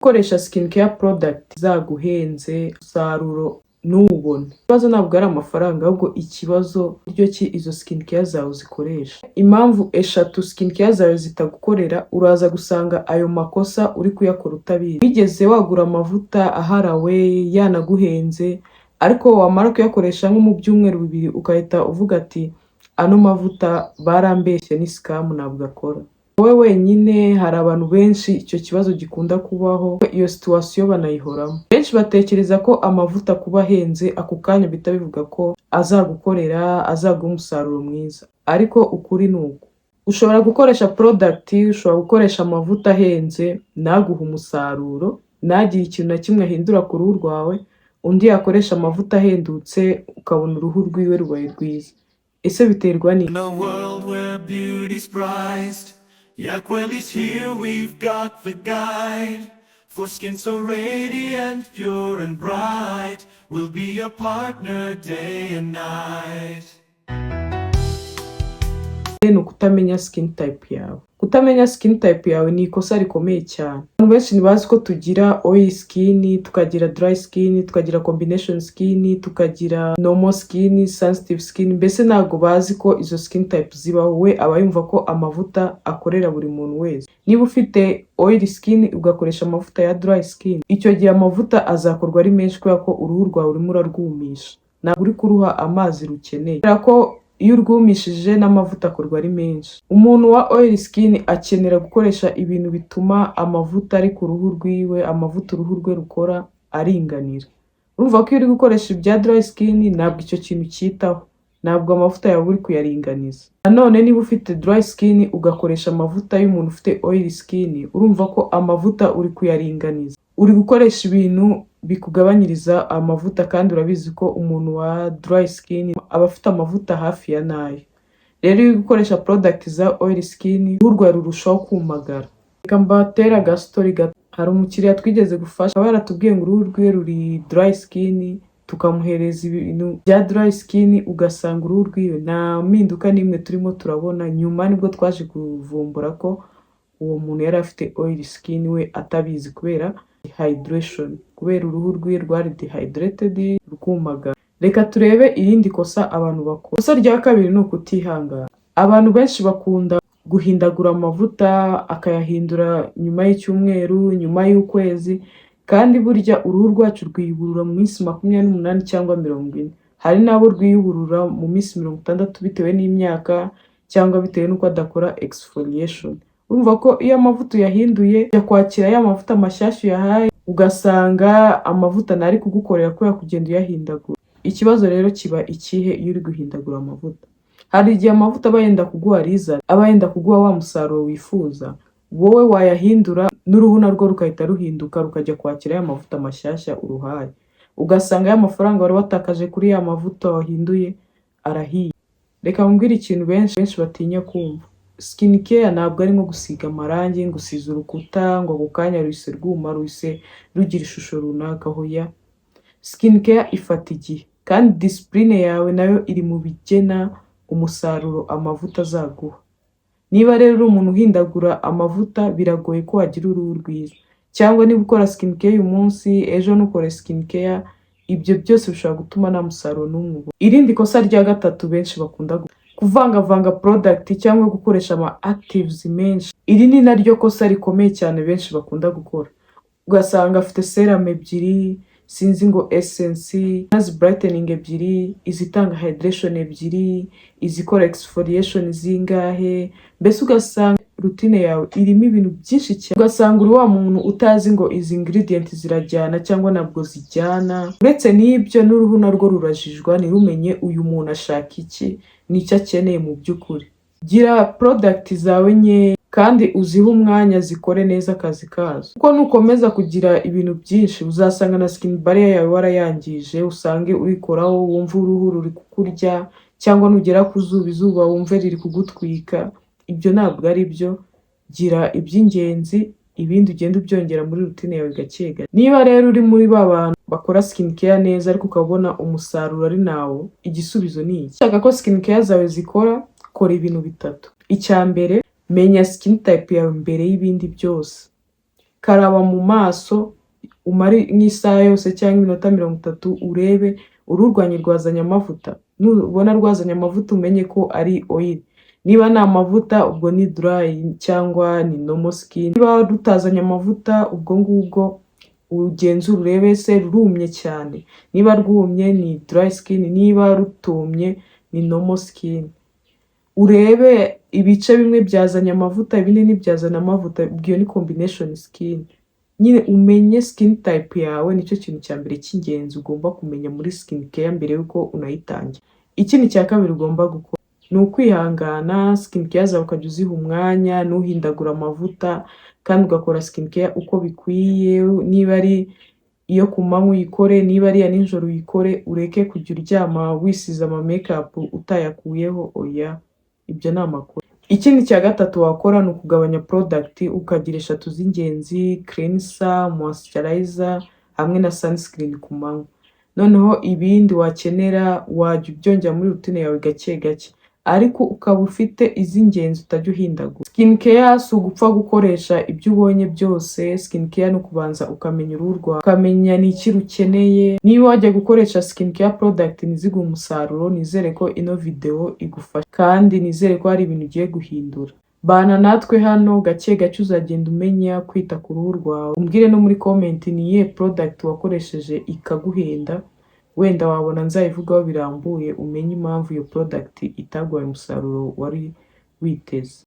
Gukoresha skincare product zaguhenze umusaruro nubone. Ikibazo ntabwo ari amafaranga, ahubwo ikibazo buryo ki izo skincare zawe zikoresha. Impamvu eshatu skincare zawe zitagukorera, uraza gusanga ayo makosa uri kuyakora utabizi. Wigeze wagura amavuta aharawe yanaguhenze, ariko wamara kuyakoresha nko mu byumweru bibiri ukahita uvuga ati ano mavuta barambeshye, ni scam, ntabwo akora. Wowe wenyine, hari abantu benshi icyo kibazo gikunda kubaho, iyo situation banayihoramo. Benshi batekereza ko amavuta kuba ahenze ako kanya bita bivuga ko azagukorera, azaguha umusaruro mwiza, ariko ukuri ni uko ushobora gukoresha product, ushobora gukoresha amavuta ahenze naguha umusaruro, ntagire ikintu na kimwe ahindura ku ruhu rwawe, undi yakoresha amavuta ahendutse ukabona uruhu rwiwe rubaye rwiza. Ese biterwa ni Yaquel is here, we've got the guide for skin so radiant, pure and bright. We'll be your partner day and night. ni ukutamenya skin type yawe. Kutamenya skin type yawe ni ikosa rikomeye cyane. Abantu benshi ntibazi ko tugira oil skin, tukagira dry skin, tukagira combination skin, tukagira normal skin, sensitive skin. Mbese ntabwo bazi ko izo skin type zibaho. We aba yumva ko amavuta akorera buri muntu wese. Niba ufite oil skin ugakoresha amavuta ya dry skin, icyo gihe amavuta azakorwa ari menshi kubera ko uruhu rwawe urimo urarwumisha, ntabwo uri kuruha amazi rukeneye, kubera ko iyo urwumishije n'amavuta akorwa ari menshi. Umuntu wa oil skin akenera gukoresha ibintu bituma amavuta ari ku ruhu rwiwe, amavuta uruhu rwe rukora aringanira. Urumva ko iyo uri gukoresha ibya dry skin ntabwo icyo kintu cyitaho, ntabwo amavuta yawe uri kuyaringaniza. Nanone niba ufite dry skin ugakoresha amavuta y'umuntu ufite oil skin, urumva ko amavuta uri kuyaringaniza, uri gukoresha ibintu bikugabanyiriza amavuta, kandi urabizi ko umuntu wa dry skin aba afite amavuta hafi ya nayo. Rero iyo gukoresha product za oil skin, uruhu rwawe rurushaho kumagara. Reka mbatera agastory gato. Hari umukiriya twigeze gufasha, aba yaratubwiye ngo uruhu rwe ruri dry skin, tukamuhereza ibintu bya dry skin, ugasanga uruhu rwiwe nta mpinduka n'imwe turimo turabona. Nyuma nibwo twaje kuvumbura ko uwo muntu yari afite oil skin we atabizi, kubera dehydration, kubera uruhu rwe rwari dehydrated rukumagara. Reka turebe irindi kosa abantu bakora. Kosa rya kabiri ni ukutihangana. Abantu benshi bakunda guhindagura amavuta, akayahindura nyuma y'icyumweru, nyuma y'ukwezi, kandi burya uruhu rwacu rwiyuburura mu minsi 28 cyangwa 40. Hari n'abo rwiyuburura mu minsi 60 bitewe n'imyaka cyangwa bitewe n'uko adakora exfoliation. Urumva ko iyo amavuta yahinduye ya kwakira ya mavuta mashyashya yahaye, ugasanga amavuta ntari kugukorera kubera kugenda uyahindagura. Ikibazo rero kiba ikihe iyo uri guhindagura amavuta? Hari igihe amavuta aba yenda kuguha result, aba yenda kuguha wa musaruro wifuza, wowe wayahindura n'uruhu narwo rukahita ruhinduka, rukajya kwakira ya mavuta mashyashya uruhaye, ugasanga ya mafaranga wari watakaje kuri ya mavuta wahinduye arahiye. Reka mbwira ikintu benshi batinya kumva. Skincare ntabwo ari nko gusiga amarangi, ngo usize urukuta ngo ako kanya ruhise rwuma, ruhise rugira ishusho runaka. Hoya, skincare ifata igihe, kandi discipline yawe nayo iri mu bigena umusaruro amavuta azaguha. Niba rero uri umuntu uhindagura amavuta, biragoye ko wagira uruhu rwiza. Cyangwa niba ukora skincare uyu munsi, ejo ntukore skincare, ibyo byose bishobora gutuma nta musaruro n'umwe. Irindi kosa rya gatatu benshi bakunda kuvangavanga product cyangwa gukoresha ama actives menshi. Iri ni naryo kosa rikomeye cyane benshi bakunda gukora. Ugasanga afite serum ebyiri, sinzi ngo essence, nazi brightening ebyiri, izitanga hydration ebyiri, izikora exfoliation zingahe. Mbese ugasanga routine yawe irimo ibintu byinshi cyane. Ugasanga uri wa muntu utazi ngo izi ingredients zirajyana cyangwa ntabwo zijyana. Uretse n'ibyo, n'uruhu narwo rurajijwa, ntirumenye uyu muntu ashaka iki, nicyo akeneye mu by'ukuri. Gira product zawe nke kandi uzihe umwanya zikore neza akazi kazo, kuko nukomeza kugira ibintu byinshi uzasanga na skin barrier yawe warayangije, usange urikoraho wumva uruhu ruri kukurya, cyangwa nugera ku zuba izuba wumve riri kugutwika. Ibyo ntabwo ari byo. Gira iby'ingenzi, ibindi ugenda ubyongera muri routine yawe gake gake. Niba rero uri muri ba bantu bakora skincare neza ariko ukabona umusaruro ari nawo, igisubizo ni iki. Ushaka ko skincare zawe zikora, kora ibintu bitatu. Icya mbere, menya skin type yawe mbere y'ibindi byose. karaba mu maso umare nk'isaha yose cyangwa iminota 30 urebe uruhu rwanyu rwazanye amavuta. Nubona rwazanye amavuta umenye ko ari oil. Niba nta mavuta ubwo ni dry cyangwa ni normal skin. Niba rutazanye amavuta ubwo ngubwo ugenzura urebe se rurumye cyane. Niba rwumye ni dry skin, niba rutumye ni normal skin. Urebe ibice bimwe byazanye amavuta ibindi ntibyazana amavuta, ubwo ni combination skin. Nyine umenye skin type yawe nicyo kintu cya mbere cy'ingenzi ugomba kumenya muri skin care mbere yuko unayitangira. Ikindi cya kabiri ugomba gukora ni ukwihangana. Skin care zawe ukajya uziha umwanya, ntuhindagura amavuta kandi ugakora skin care uko bikwiye. Niba ari iyo ku manywa uyikore, niba ari iya nijoro uyikore, ureke kujya uryama wisize ama makeup utayakuyeho, oya, ibyo ni amakuru. Ikindi cya gatatu wakora ni ukugabanya product, ukagira 3 z'ingenzi: cleanser, moisturizer hamwe na sunscreen ku manywa. Noneho ibindi wakenera wajya ubyongera muri routine yawe gake gake, ariko ukaba ufite iz'ingenzi utajya uhindagura. Skin care si ugupfa gukoresha ibyo ubonye byose. Skin care ni ukubanza ukamenya uruhu rwawe, ukamenya ni iki rukeneye. Niba wajya gukoresha skin care product ntiziguhe umusaruro, nizere ko ino video igufasha kandi nizere ko hari ibintu ugiye guhindura. Bana natwe hano gake gake uzagenda umenya kwita ku ruhu rwawe. Umbwire no muri comment ni iyihe product wakoresheje ikaguhenda, wenda wabona nzayivugaho birambuye umenye impamvu iyo product itaguhaye umusaruro wari witeze.